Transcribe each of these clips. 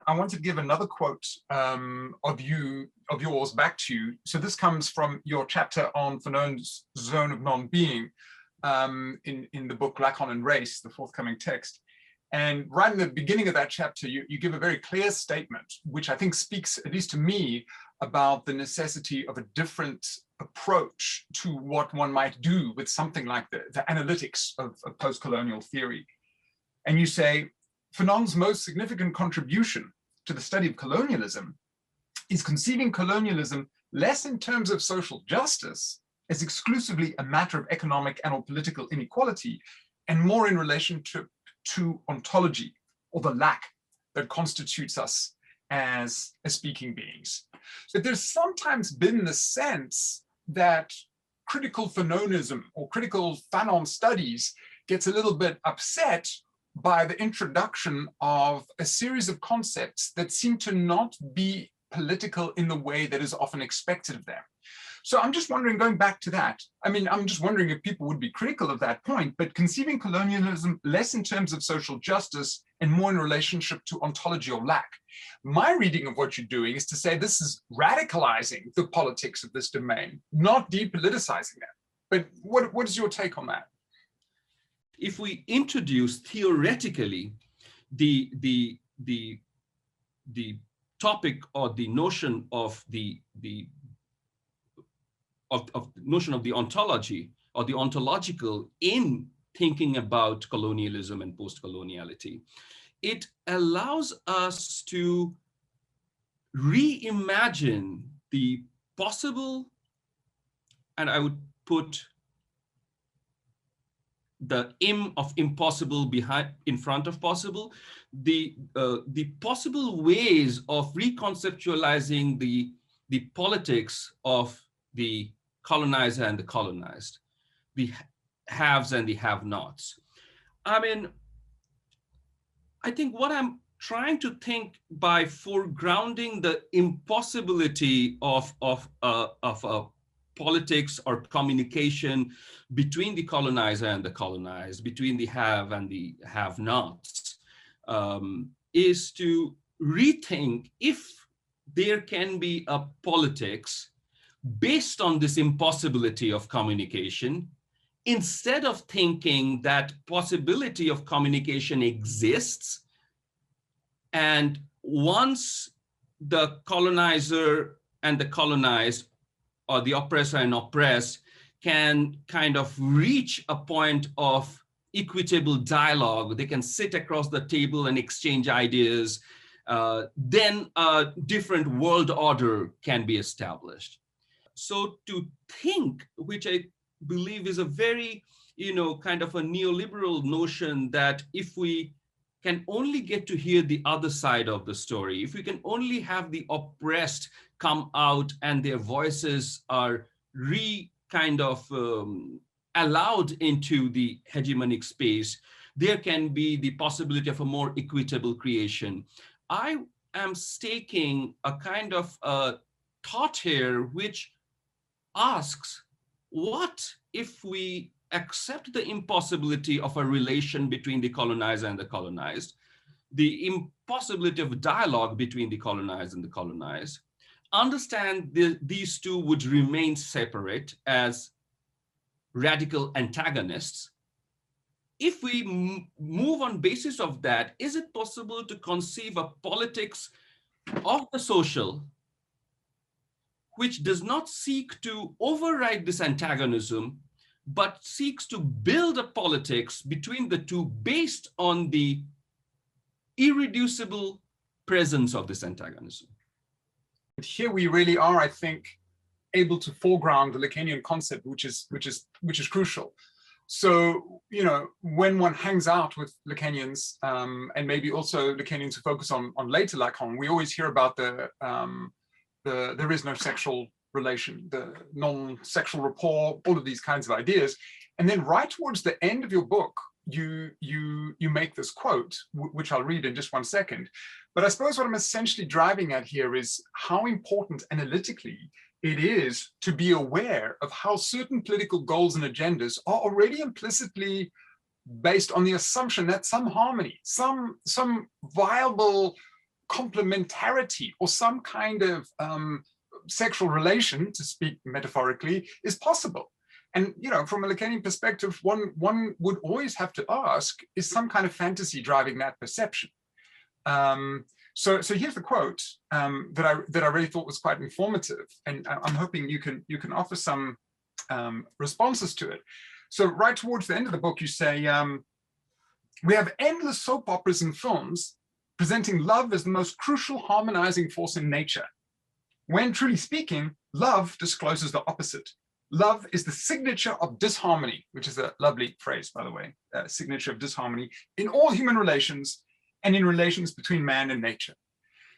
I wanted to give another quote of yours back to you. So this comes from your chapter on Fanon's zone of non-being in the book Lacan and Race, the forthcoming text. And right in the beginning of that chapter, you give a very clear statement, which I think speaks, at least to me, about the necessity of a different approach to what one might do with something like the analytics of post-colonial theory. And you say, Fanon's most significant contribution to the study of colonialism is conceiving colonialism less in terms of social justice as exclusively a matter of economic and or political inequality, and more in relation to ontology, or the lack that constitutes us as speaking beings. So there's sometimes been the sense that critical Fanonism or critical Fanon studies gets a little bit upset by the introduction of a series of concepts that seem to not be political in the way that is often expected of them. So I'm just wondering, going back to that, I mean, I'm just wondering if people would be critical of that point, but conceiving colonialism less in terms of social justice and more in relationship to ontology or lack. My reading of what you're doing is to say this is radicalizing the politics of this domain, not depoliticizing them. But what is your take on that? If we introduce theoretically the topic or the notion of the notion of the ontology or the ontological in thinking about colonialism and post-coloniality, it allows us to reimagine the possible, and I would put the im of impossible in front of possible, the possible ways of reconceptualizing the politics of the colonizer and the colonized, the haves and the have-nots. I mean, I think what I'm trying to think by foregrounding the impossibility of politics or communication between the colonizer and the colonized, between the have and the have-nots, is to rethink if there can be a politics based on this impossibility of communication, instead of thinking that possibility of communication exists, and once the colonizer and the colonized, or the oppressor and oppressed, can kind of reach a point of equitable dialogue, they can sit across the table and exchange ideas, then a different world order can be established. So to think, which I believe is a very, kind of a neoliberal notion, that if we can only get to hear the other side of the story, if we can only have the oppressed come out and their voices are allowed into the hegemonic space, there can be the possibility of a more equitable creation. I am staking a kind of thought here which asks, what if we accept the impossibility of a relation between the colonizer and the colonized, the impossibility of dialogue between the colonized and the colonized, understand these two would remain separate as radical antagonists. If we move on basis of that, is it possible to conceive a politics of the social which does not seek to override this antagonism, but seeks to build a politics between the two based on the irreducible presence of this antagonism? Here we really are, I think, able to foreground the Lacanian concept, which is crucial. So, when one hangs out with Lacanians, and maybe also Lacanians who focus on later Lacan, we always hear about the there is no sexual relation, the non-sexual rapport, all of these kinds of ideas. And then right towards the end of your book, you make this quote, which I'll read in just one second. But I suppose what I'm essentially driving at here is how important analytically it is to be aware of how certain political goals and agendas are already implicitly based on the assumption that some harmony, some viable complementarity or some kind of sexual relation, to speak metaphorically, is possible. And from a Lacanian perspective, one would always have to ask, is some kind of fantasy driving that perception? So here's the quote that I really thought was quite informative, and I'm hoping you can offer some responses to it. So right towards the end of the book, you say, we have endless soap operas and films presenting love as the most crucial harmonizing force in nature. When truly speaking, love discloses the opposite. Love is the signature of disharmony, which is a lovely phrase, by the way, signature of disharmony in all human relations and in relations between man and nature.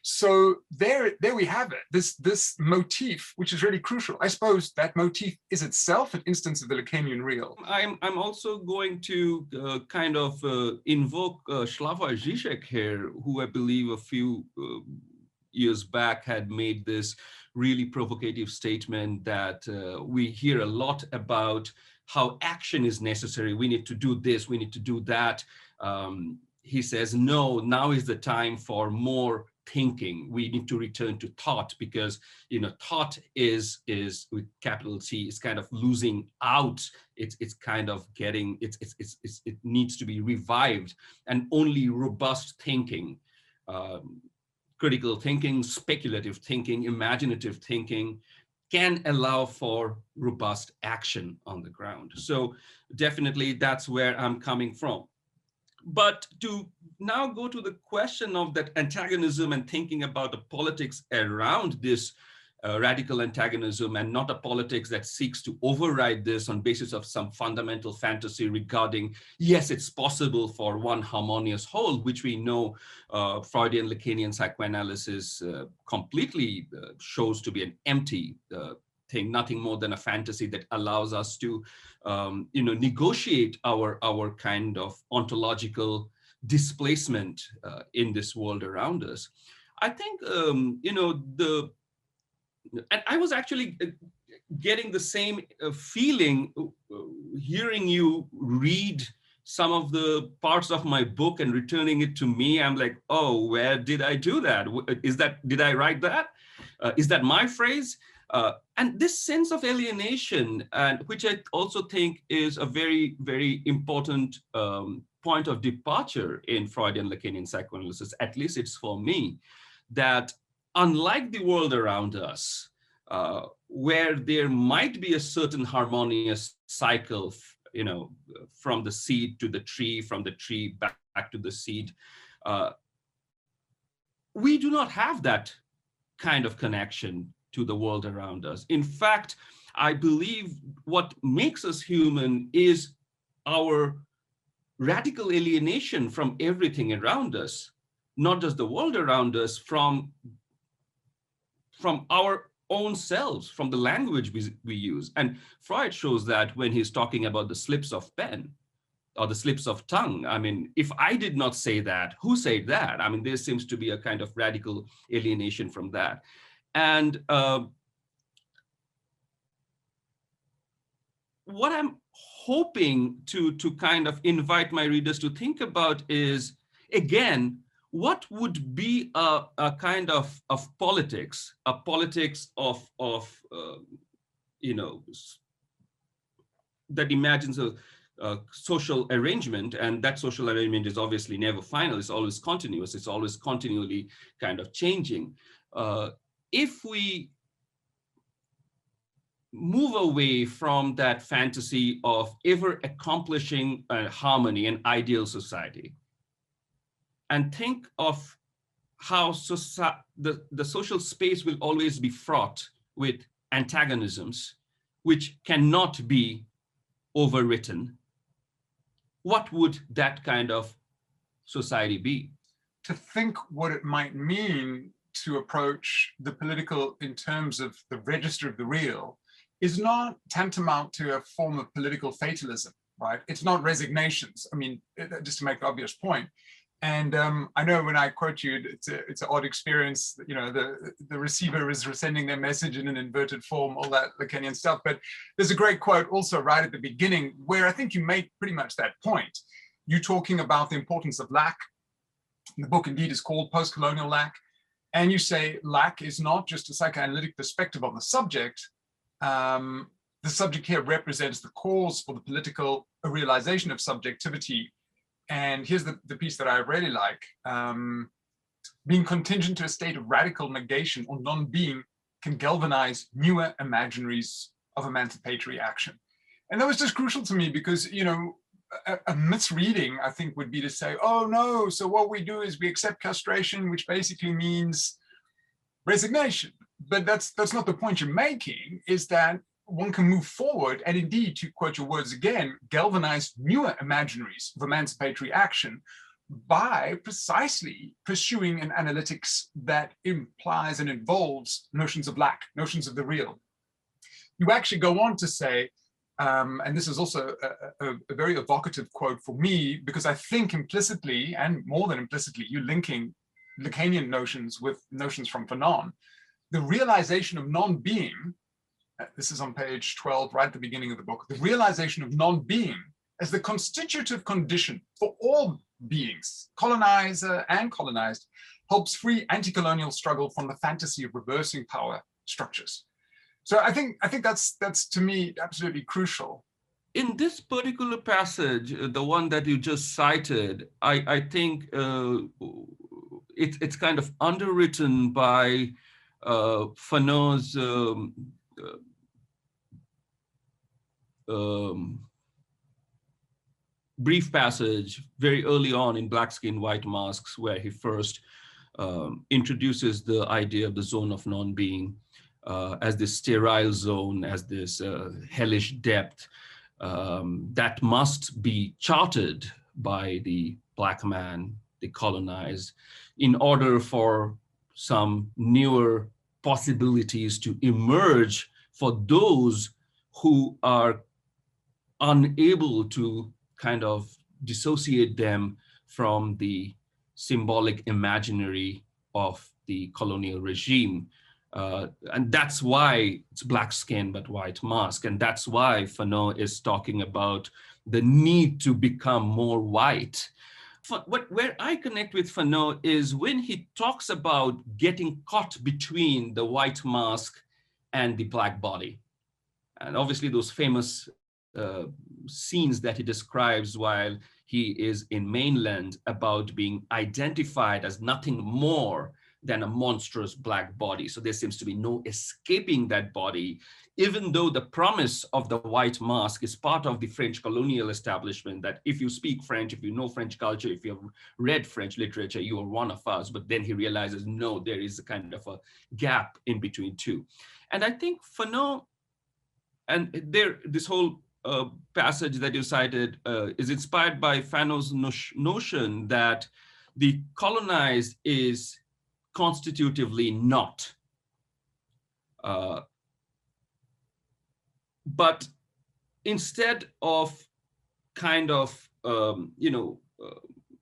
So there we have it, this motif, which is really crucial. I suppose that motif is itself an instance of the Lacanian real. I'm also going to kind of invoke Slavoj Žižek here, who I believe a few years back had made this really provocative statement that we hear a lot about how action is necessary. We need to do this, we need to do that. He says, no, now is the time for more thinking. We need to return to thought, because thought is with capital T, is kind of losing out. It's kind of getting it needs to be revived, and only robust thinking, critical thinking, speculative thinking, imaginative thinking can allow for robust action on the ground. So definitely that's where I'm coming from. But to now go to the question of that antagonism and thinking about the politics around this radical antagonism, and not a politics that seeks to override this on basis of some fundamental fantasy regarding, yes, it's possible for one harmonious whole, which we know Freudian Lacanian psychoanalysis completely shows to be an empty thing, nothing more than a fantasy that allows us to negotiate our kind of ontological displacement in this world around us. I think and I was actually getting the same feeling hearing you read some of the parts of my book and returning it to me. I'm like, oh, where did I do that? Did I write that? Is that my phrase? And this sense of alienation, and which I also think is a very, very important point of departure in Freudian Lacanian psychoanalysis, at least it's for me, that unlike the world around us, where there might be a certain harmonious cycle, from the seed to the tree, from the tree back to the seed, we do not have that kind of connection to the world around us. In fact, I believe what makes us human is our radical alienation from everything around us, not just the world around us, from our own selves, from the language we use. And Freud shows that when he's talking about the slips of pen or the slips of tongue. I mean, if I did not say that, who said that? I mean, there seems to be a kind of radical alienation from that. And what I'm hoping to kind of invite my readers to think about is, again, what would be a kind of politics, a politics of that imagines a social arrangement, and that social arrangement is obviously never final. It's always continuous. It's always continually kind of changing. If we move away from that fantasy of ever accomplishing a harmony, an ideal society, and think of how the social space will always be fraught with antagonisms, which cannot be overwritten, what would that kind of society be? To think what it might mean to approach the political in terms of the register of the real is not tantamount to a form of political fatalism, right? It's not resignations. I mean, just to make the obvious point. And I know when I quote you, it's an odd experience. The receiver is sending their message in an inverted form, all that Lacanian stuff. But there's a great quote also right at the beginning where I think you make pretty much that point. You talking about the importance of lack. The book indeed is called Postcolonial Lack. And you say lack is not just a psychoanalytic perspective on the subject. The subject here represents the cause for the political realization of subjectivity. And here's the piece that I really like. Being contingent to a state of radical negation or non-being can galvanize newer imaginaries of emancipatory action. And that was just crucial to me because, you know, a misreading, I think, would be to say, oh no, so what we do is we accept castration, which basically means resignation. But that's not the point you're making, is that one can move forward and indeed, to quote your words again, galvanize newer imaginaries of emancipatory action by precisely pursuing an analytics that implies and involves notions of lack, notions of the real. You actually go on to say, and this is also a very evocative quote for me, because I think implicitly, and more than implicitly, you're linking Lacanian notions with notions from Fanon. The realization of non-being, this is on page 12, right at the beginning of the book, the realization of non-being as the constitutive condition for all beings, colonizer and colonized, helps free anti-colonial struggle from the fantasy of reversing power structures. So I think that's to me absolutely crucial. In this particular passage, the one that you just cited, I think it's kind of underwritten by Fanon's brief passage very early on in Black Skin, White Masks, where he first introduces the idea of the zone of non-being as this sterile zone, as this hellish depth that must be charted by the Black man, the colonized, in order for some newer possibilities to emerge for those who are unable to kind of dissociate them from the symbolic imaginary of the colonial regime. And that's why it's Black Skin but White Mask. And that's why Fanon is talking about the need to become more white. Where I connect with Fanon is when he talks about getting caught between the white mask and the Black body. And obviously those famous scenes that he describes while he is in mainland about being identified as nothing more than a monstrous Black body. So there seems to be no escaping that body, even though the promise of the white mask is part of the French colonial establishment, that if you speak French, if you know French culture, if you have read French literature, you are one of us. But then he realizes, no, there is a kind of a gap in between two. And I think Fanon, and this whole passage that you cited is inspired by Fanon's notion that the colonized is constitutively not. But instead of kind of,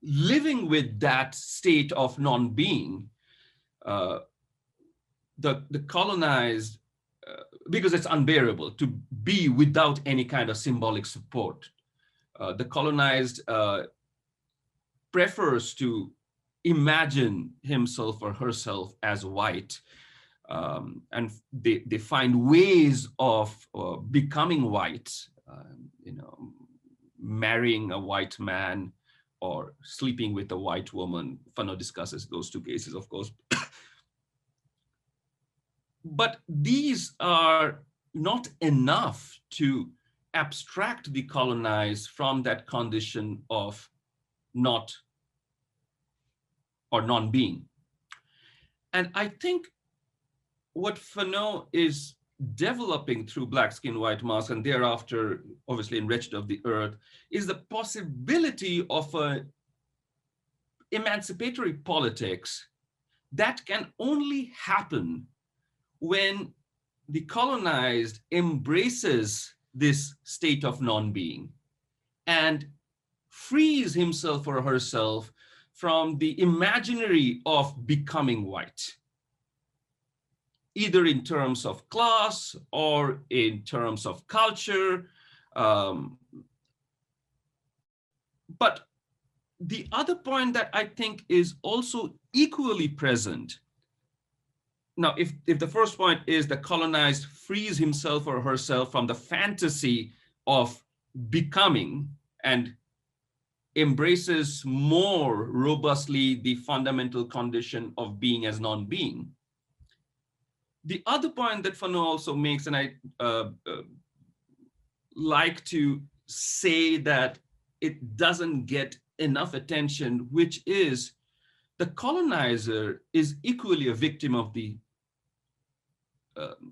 living with that state of non-being, the colonized, because it's unbearable to be without any kind of symbolic support, the colonized prefers to imagine himself or herself as white, and they find ways of becoming white, marrying a white man or sleeping with a white woman. Fanon discusses those two cases, of course. But these are not enough to abstract the colonized from that condition of not or non-being. And I think what Fanon is developing through Black Skin, White Mask, and thereafter, obviously in Wretched of the Earth, is the possibility of a emancipatory politics that can only happen when the colonized embraces this state of non-being and frees himself or herself from the imaginary of becoming white, either in terms of class or in terms of culture. But the other point that I think is also equally present now, if the first point is the colonized frees himself or herself from the fantasy of becoming and embraces more robustly the fundamental condition of being as non-being. The other point that Fanon also makes, and I like to say that it doesn't get enough attention, which is the colonizer is equally a victim of the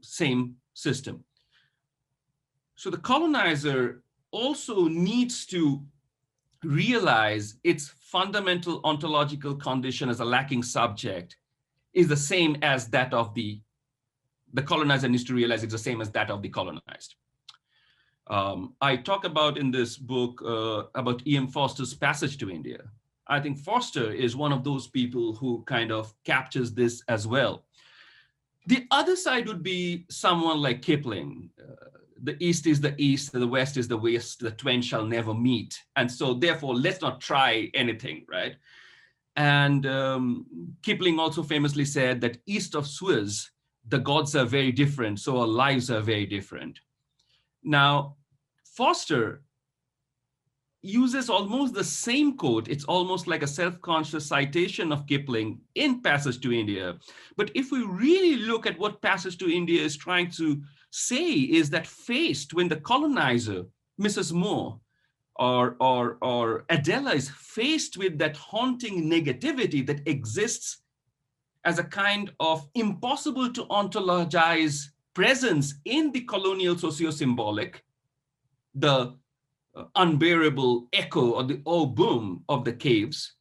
same system. So the colonizer also needs to realize its fundamental ontological condition as a lacking subject is the same as that of the colonizer needs to realize it's the same as that of the colonized. I talk about in this book about E.M. Forster's Passage to India. I think Forster is one of those people who kind of captures this as well. The other side would be someone like Kipling. The East is the East, the West is the West, the twain shall never meet. And so therefore, let's not try anything, right? And Kipling also famously said that east of Suez, the gods are very different, so our lives are very different. Now, Forster uses almost the same quote. It's almost like a self-conscious citation of Kipling in Passage to India. But if we really look at what Passage to India is trying to say, is that faced when the colonizer, Mrs. Moore, or Adela is faced with that haunting negativity that exists as a kind of impossible to ontologize presence in the colonial socio-symbolic, the unbearable echo or the oh boom of the caves,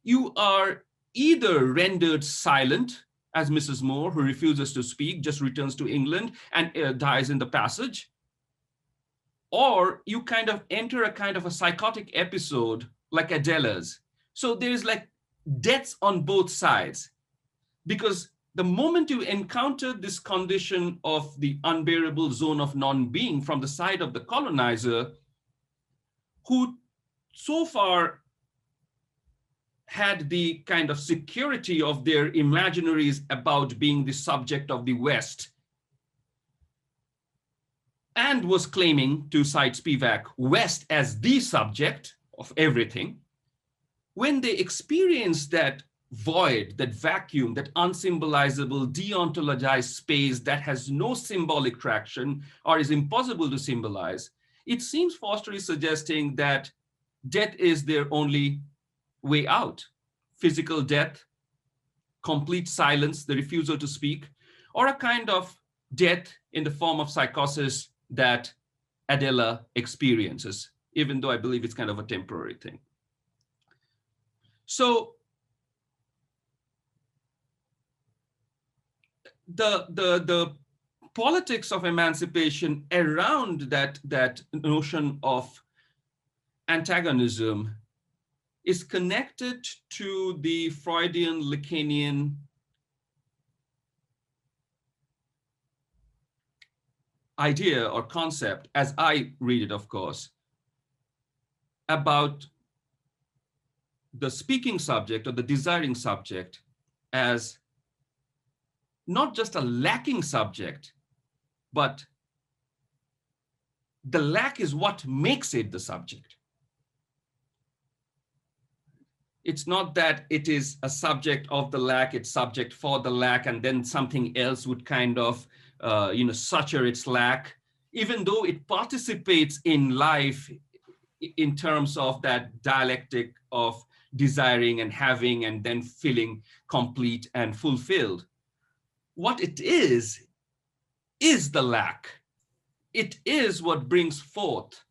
you are either rendered silent as Mrs. Moore, who refuses to speak, just returns to England and dies in the passage, or you kind of enter a kind of a psychotic episode like Adela's. So there's like deaths on both sides, because the moment you encounter this condition of the unbearable zone of non-being from the side of the colonizer, who so far had the kind of security of their imaginaries about being the subject of the West, and was claiming, to cite Spivak, West as the subject of everything, when they experienced that void, that vacuum, that unsymbolizable, deontologized space that has no symbolic traction or is impossible to symbolize, it seems Forster is suggesting that death is their only way out. Physical death, complete silence, the refusal to speak, or a kind of death in the form of psychosis that Adela experiences, even though I believe it's kind of a temporary thing. So the politics of emancipation around that notion of antagonism is connected to the Freudian Lacanian idea or concept, as I read it, of course, about the speaking subject or the desiring subject as not just a lacking subject, but the lack is what makes it the subject. It's not that it is a subject of the lack, it's subject for the lack, and then something else would kind of suture its lack, even though it participates in life in terms of that dialectic of desiring and having and then feeling complete and fulfilled. What it is the lack. It is what brings forth